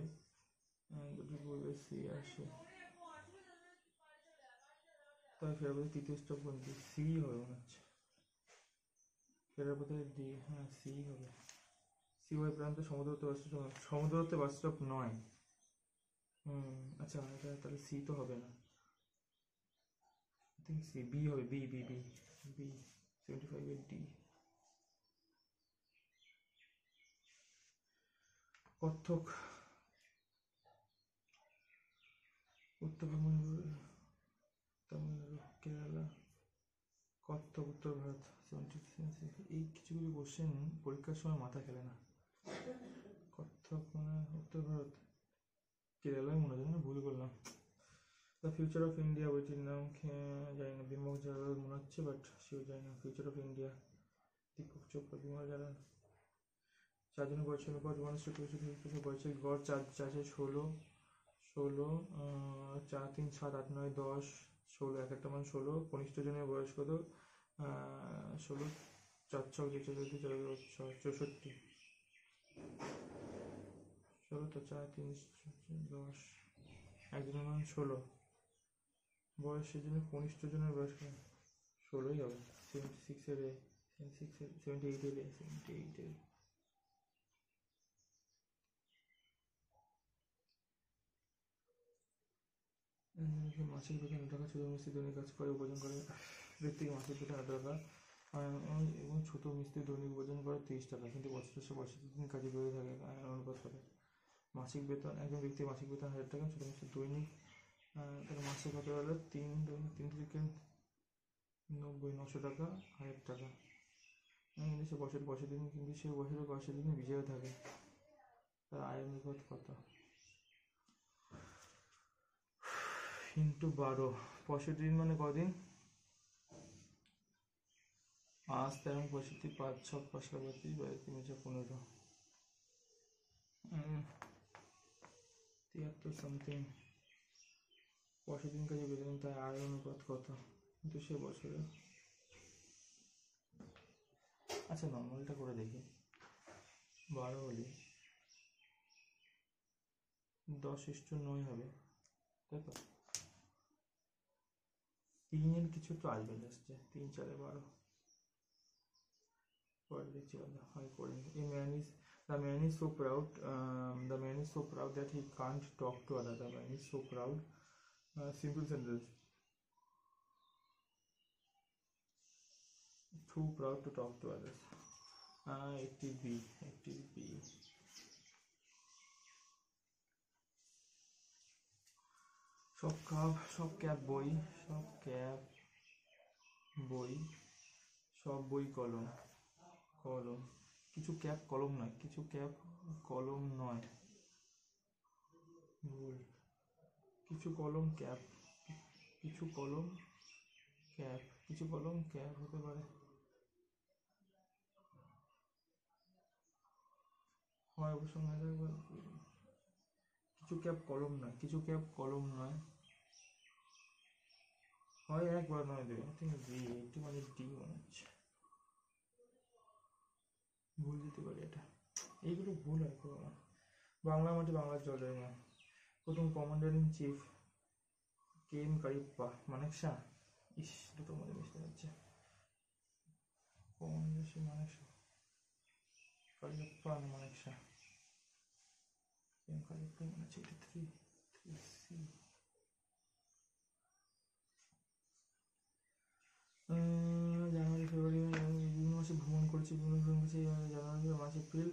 দুটি বলবে সি আর সি, তবে ফেরার পথে তৃতীয় স্টপ কোনটি? সি হবে মনে হচ্ছে, ফেরার পথে ডি, হ্যাঁ সি হবে। সি ওয়াই প্রান্তে সমুদ্রতে বাস স্টপ, সমুদ্রতে বাস স্টপ নয়। আচ্ছা এটা তাহলে সি তো হবে না, আই থিঙ্ক সি, বি হবে, বি বি বি বি 75 এর ডি। কত্থক উত্তরবঙ্গ, তামিলনাড়ু, কেরালা, কত্থক উত্তর ভারত। এই কিছু কিছু কোশ্চেন পরীক্ষার সময় মাথা খেলে না। কত্থক মানে উত্তর ভারত, কেরালায় মনে হয় না, ভুল করলাম। দ্য ফিউচার অফ ইন্ডিয়া বইটির নাম জানি না, বিমল জালাল মনে হচ্ছে, বাট শিওর জানি না। Future of India, Deepak Chopra, Bimal Jalal. চারজনের বয়সের উপর মানুষের বয়সের গড় চাষে 16 4 3 7 8 9 10 16, এক একটা মান 16। কনিষ্ঠ জনের বয়স কত? 16 4 6 64, 16 তো 4 3 10, একজনের মান 16, বয়সের জন্য কনিষ্ঠ জনের বয়স 16ই হবে। 76 এর 78 এর 78 এর মাসিক বেতন 1 টাকা, ছোট মিস্ত্রি দৈনিক কাজ করে উপার্জন করে ব্যক্তিকে মাসিক বেতন 1 টাকা, এবং ছোট মিস্ত্রি দৈনিক উপার্জন করে 30 টাকা, কিন্তু বছর শেষে 65 দিন কাজে বেড়ে থাকে অনুপাত হবে। মাসিক বেতন, একজন ব্যক্তির মাসিক বেতন 1000 টাকা, ছোট মিস্ত্রি দৈনিক তাহলে মাসে কত হলো? 3 থেকে 90, 900 টাকা, 1000 টাকা। কিন্তু সে বছর দিন, কিন্তু সে বছরের 500 দিন বিজয় থাকে, তার আয়ের অনুপাত কত? ইন্টু 12, 65 দিন মানে কদিন? 5 13 65, 5 6 5 32, 3 15, 73 সামথিং। 65 দিন কাজে বেতন, তার আয়ের অনুপাত কত? কিন্তু সে বছরে, আচ্ছা নর্মালটা করে দেখি, 12 হলে 10:9 হবে, তাই তো? 3 কিছু তো আসবে লাস্টে, 3 4 12 পরে দেখছি হয় করে। The man is so proud. The man is so proud that he can't talk to others. The man is so proud. Simple sentence. Too proud to talk to others. একটি বি, একটি বি। সব ক্যাব বই, সব ক্যাব বই, সব বই কলম, কলম। কিছু ক্যাব কলম নয়, কিছু ক্যাব কলম নয়, ভুল। কিছু কলম ক্যাব, কিছু কলম ক্যাব, কিছু কলম ক্যাব হতে পারে, হয় অবশ্য কিছু ক্যাব কলম নয়, কিছু ক্যাব কলম নয়, হয় একবার নয় দেবে। ডি, একটু মানে ডি মনে হচ্ছে, ভুল দিতে পারি এটা, এইগুলো ভুল হয় পুরো। বাংলা মাটি বাংলার জলের না। প্রথম কমান্ডার ইন চিফ KM কারিপ্পা, মানেকশা। ইস, দুটো মধ্যে মিশতে যাচ্ছে। কমান্ডার সে মানেকশা, কারিপ্পা না মানেকশা? KM কারিপ্পা মনে হচ্ছে, এটা 3C। জানুয়ারি ফেব্রুয়ারি বিভিন্ন মাসে ভ্রমণ করেছে, জানুয়ারি মার্চ এপ্রিল।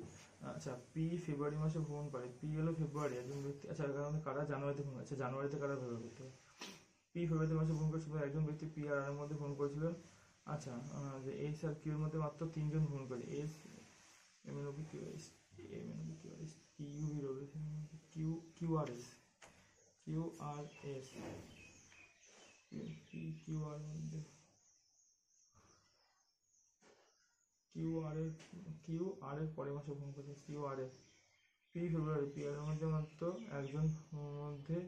আচ্ছা, পি ফেব্রুয়ারি মাসে ভ্রমণ করে, পি হলো ফেব্রুয়ারি একজন ব্যক্তি। আচ্ছা, কারণ কারা জানুয়ারিতে ভ্রমণ, আচ্ছা জানুয়ারিতে কারা ভ্রমণ করতে হবে? পি ফেব্রুয়ারি মাসে ভ্রমণ করেছিল, একজন ব্যক্তি পি আর এর মধ্যে ভ্রমণ করেছিলেন। আচ্ছা, যে এস আর কিউর মধ্যে মাত্র 3 জন ভ্রমণ করে, S M N O P Q S, M N O P Q S, U V রবি, Q Q R S, Q R S, Q R মধ্যে কিউ আর এর পরের মাসে ভ্রমণ করেছে, কিউ আর এর। পি ফেব্রুয়ারি, পি আর এর মধ্যে মাত্র একজন মধ্যে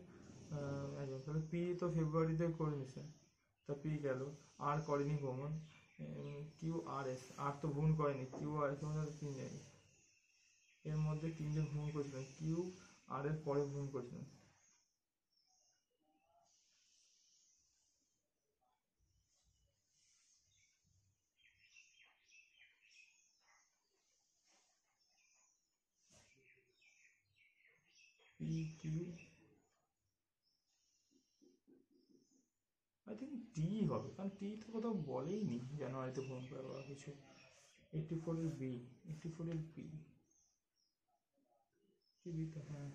একজন, তাহলে পি তো ফেব্রুয়ারিতে করে নিছে, তা পি গেল, আর করেনি ভ্রমণ। কিউ আর এস, আর তো ভ্রমণ করেনি, কিউ আর এস মধ্যে 3 জানি। মধ্যে 3 জন ভ্রমণ করেছিলেন। কিউ আর এর পরে ভ্রমণ করেছিলেন। পি কিউ আই থিঙ্ক টি হবে, কারণ টি তো কোথাও বলেই নি জানুয়ারিতে ভ্রমণ করা বা কিছু। 84 এর বি, 84 এর বি, কি বি তো, হ্যাঁ।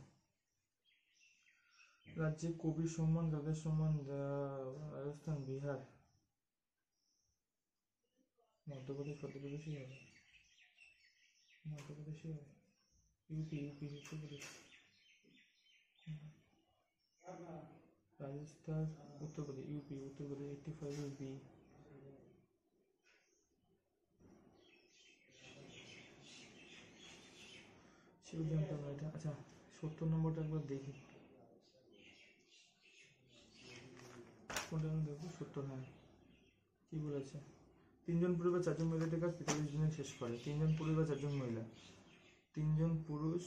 রাজ্যে কবির সম্মান যাদের সম্মান, রাজস্থান, বিহার, মধ্যপ্রদেশ, মধ্যপ্রদেশই হবে, মধ্যপ্রদেশই হবে, UP, UP, Uttar Pradesh, Rajasthan, Uttar Pradesh, UP, Uttar Pradesh. 85 এর বি। শিওর জানতাম না এটা। আচ্ছা 70 নম্বরটা একবার দেখি, কোনটা আমি দেখবো। 70, হ্যাঁ। কি বলেছে? 3 জন পুরুষ বা 4 জন মহিলাদের কাজ 45 দিনে শেষ করে। 3 জন পুরুষ বা 4 জন মহিলা, 3 জন পুরুষ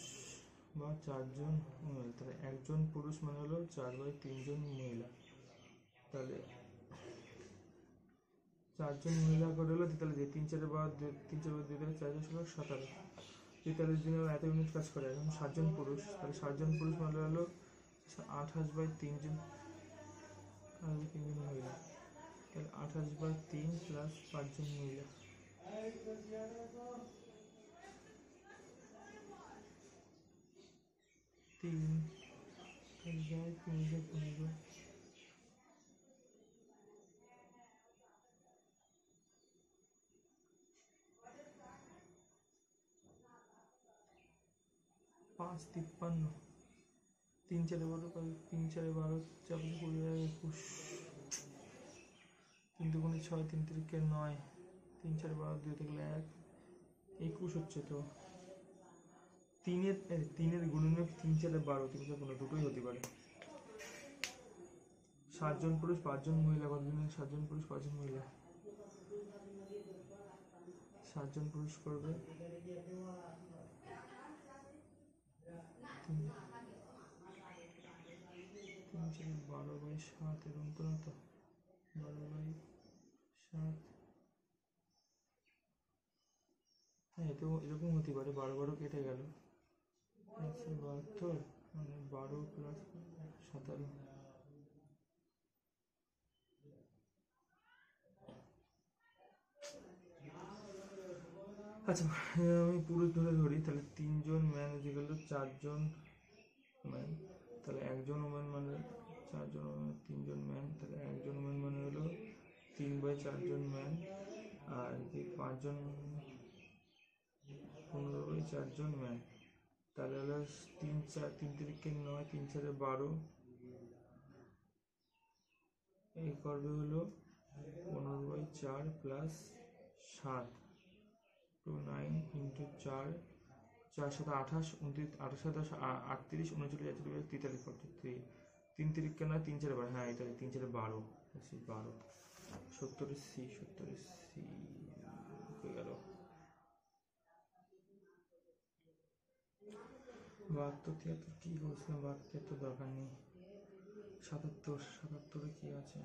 বা 4 জন মহিলা, তাহলে একজন পুরুষ মানে হলো 4/3 জন মহিলা, তাহলে 4 জন মহিলা করে হলো 43, 3 4 বার 3 4 বার 2 4 4 17, 43 দিনে এত ইউনিট কাজ করে। এখন 7 জন পুরুষ, তাহলে 7 জন পুরুষ মানে হলো 28/3 জন, 3 জন মহিলা, তাহলে 28/3 প্লাস 5 জন মহিলা, 3, 15, 5 53, 3 4 12, 3 4 12, 4 20, 21, 3 2 6, 3 3 9, 3 4 12, 2 থাকলে 1, 21 হচ্ছে তো। 3-এর গুণনীয়ক 3 4 12, 3 4 15, দুটোই হতে পারে। 7 জন পুরুষ 5 জন মহিলা, কতদিনে? 7 জন পুরুষ 5 জন মহিলা, 7 জন পুরুষ করবে 3 4 12/7, এরকম তো না তো, 12/7, হ্যাঁ এতেও এরকম হতে পারে। 12 12 কেটে গেল, 72, মানে 12 প্লাস 17। আচ্ছা আমি পুরুষ ধরে ধরি, তাহলে 3 জন ম্যান গেল 4 জন ম্যান, তাহলে 1 জন ওম্যান মানে 4 জন ওম্যান, 3 জন ম্যান, তাহলে 1 জন ওম্যান মানে হলো 3/4 জন ম্যান, আর কি 5 জন 15/4 জন ম্যান, তাহলে হলো 3 4, 3 3 9, 3 4 12, এই করবে হলো 15/4 প্লাস 7, 2 9 ইন্টু 4, 4 7 28, 29, 28 7 38, 39, 43, 43, 3 3 9, 3 4 12, হ্যাঁ এটা 3 4 12, 12, 70 সি, 70 সি হয়ে গেল। 72 73 কি করেছিলাম? 72 দরকার নেই। 77 কি আছে?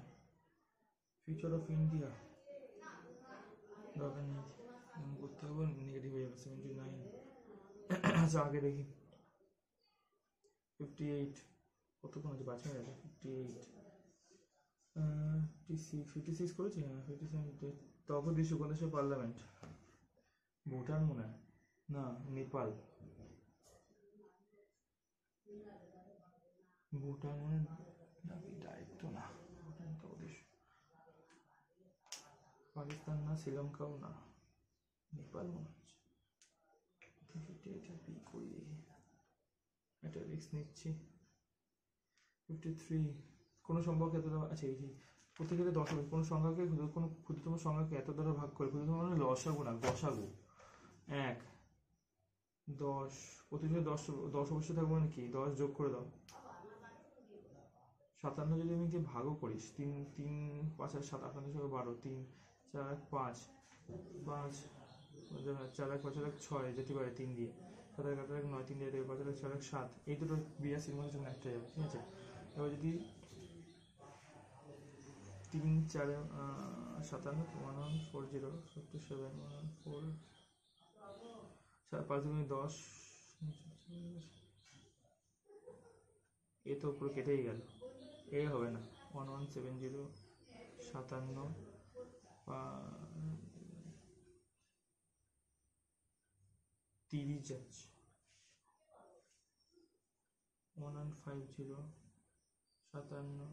ফিউচার অফ ইন্ডিয়া দরকার নেই, করতে হবে, নেগেটিভ হয়ে যাবে। 79, আচ্ছা আগে দেখি। 58 কতক্ষণ আছে? 5 মিনিট আছে। 58, 56 করেছি, হ্যাঁ 57। তপদি সুকন্দেশ্বর পার্লামেন্ট, ভুটান মনে হয় না, নেপাল, ভুটান মনে না, দায়িত্ব না, ভুটান তো ওদের, পাকিস্তান না, শ্রীলঙ্কাও না, নেপাল মনে হচ্ছে। 58 বি করি দেখি, একটা রিস্ক নিচ্ছি। 53 কোনো সংখ্যাকে এত দ্বারা, আচ্ছা এই যে প্রত্যেক ক্ষেত্রে 10 হবে, কোনো সংখ্যাকে কোনো ক্ষুদ্রতম সংখ্যাকে এত দ্বারা ভাগ করে, ক্ষুদ্রতম মানে লসাগু না গসাগু, 1 10, প্রতিদিন 10 অবশ্যই থাকবে, মানে কি 10 যোগ করে দাও। 57 যদি আমি ভাগও করিস, 3 3 5 আর 7, 58 12, 3 4 5 5, 4 1 5 1 6 যেতে পারে 3 দিয়ে, 7 আর 8 9 3 দিয়ে দেবে 5 আর 6 7, এই দুটো 82 মধ্যে যখন একটা যাবে, ঠিক আছে। এবার যদি 3 4 57 1140 57 114 5 2 10, এ তো পুরো কেটেই গেল, এ হবে না। 1170 57 30 যাচ্ছে, 1150 57,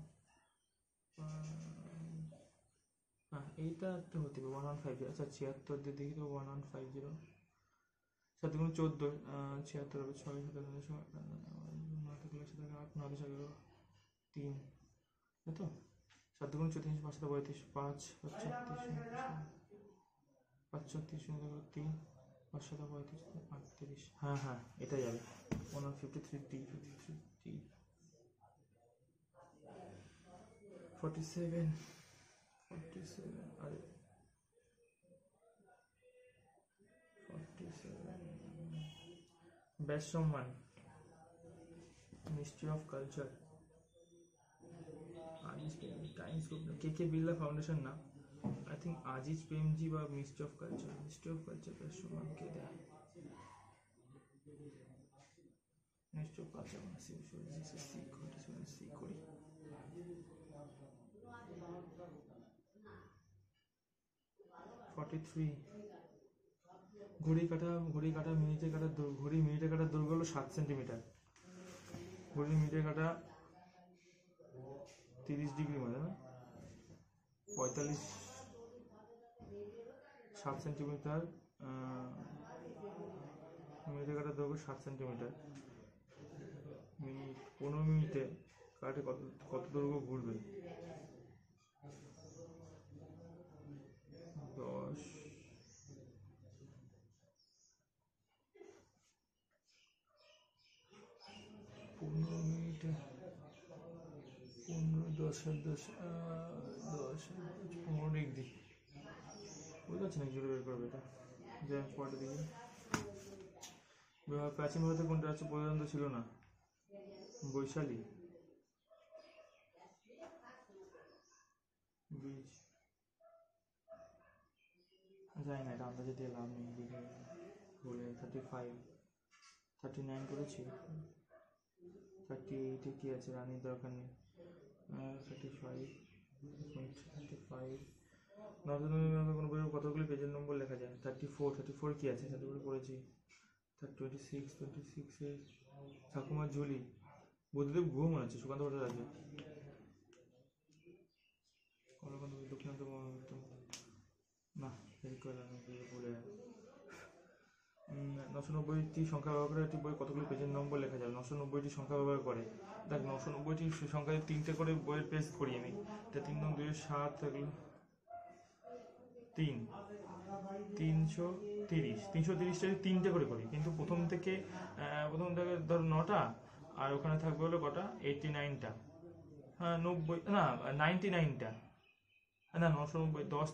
হ্যাঁ এইটা একটা হতে হবে 1150। আচ্ছা 76 দিয়ে দেখি তো 1150, 7 গুণ 14, 76 হবে 6 7 9 থাকলে 8 9 11 3, তাই তো। 7 গুণ 34 5 7 35 5 5 36 3 5 7 35 38, হ্যাঁ হ্যাঁ এটা যাবে 153 D 53 D 47 আরে 47 বেস্ট সম্মান, mystery of culture, Aziz Premji, Times group, K Birla foundation না, আই থিঙ্ক আজিজ প্রেমজি বা mystery of culture. Mystery of culture best সম্মান কে দেয়? মিস্ট্রি অফ কালচার মানে সি করি 43। ঘড়ি কাটা মিনিটে কাটা দৈর্ঘ্য হলো 7 সেন্টিমিটার। ঘড়ি মিনিটে কাটা 30 ডিগ্রি মানে না 45 7 সেন্টিমিটার, মিনিটে কাটা দৈর্ঘ্য 7 সেন্টিমিটার। মিনিট 15 মিনিটে কাটে কত দৈর্ঘ্য ঘুরবে? 10 15 মিনিটে 15 10 15 ডিগ্রি, বুঝতে পারছি না কি বের করবে এটা। যে পরে দেখি প্রাচীন ভারতে কোনটা রাষ্ট্র প্রজাতন্ত্র ছিল না? বৈশালী, বীজ, জানি না, এটা আন্দাজে দিয়ে লাভ নেই, দেখে বলে 35 39 করেছি, 38 কি আছে রানির দরকার নেই, 35 কোনো বইয়ের কতগুলি পেজের নম্বর লেখা যায়? 34 কি আছে? 34 পড়েছি। 26 ঠাকুমার ঝুলি, বুদ্ধদেব গুহ মনে হচ্ছে, সুকান্ত ভট্টাচার্য, দক্ষিণান্ত না বলে 990টি সংখ্যা ব্যবহার করে একটি বই কতগুলি পেজের নম্বর লেখা যাবে? 990টি সংখ্যা ব্যবহার করে, দেখ 990টি সংখ্যায় 3টে করে বইয়ের পেজ করিয়ে নিই, এটা 3 9 2 7 এগুলো 330টাকে 3টে করে করি, কিন্তু প্রথম থেকে ধর 9টা, আর ওখানে থাকবে হলো কটা 89টা, হ্যাঁ 90 না 99টা, না 990 10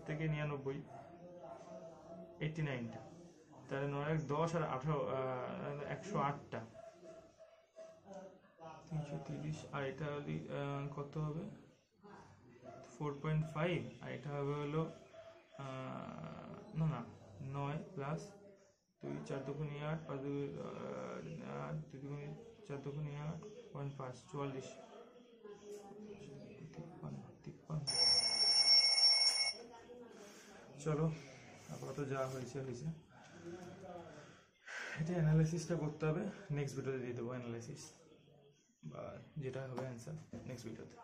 থেকে 99 89টা, তাহলে 9 10 আর 18 108টা, 330, আর এটা যদি কত হবে 4.5, আর এটা হবে হলো না 9 প্লাস 2 4 দুগুণে 8 5 2 2 দুগুণে 4 দুগুণে 8 5 44 53। চলো আপাতত যা হয়েছে, এটা অ্যানালাইসিসটা করতে হবে, নেক্সট ভিডিওতে দিয়ে দেবো অ্যানালাইসিস বা যেটা হবে অ্যান্সার নেক্সট ভিডিওতে।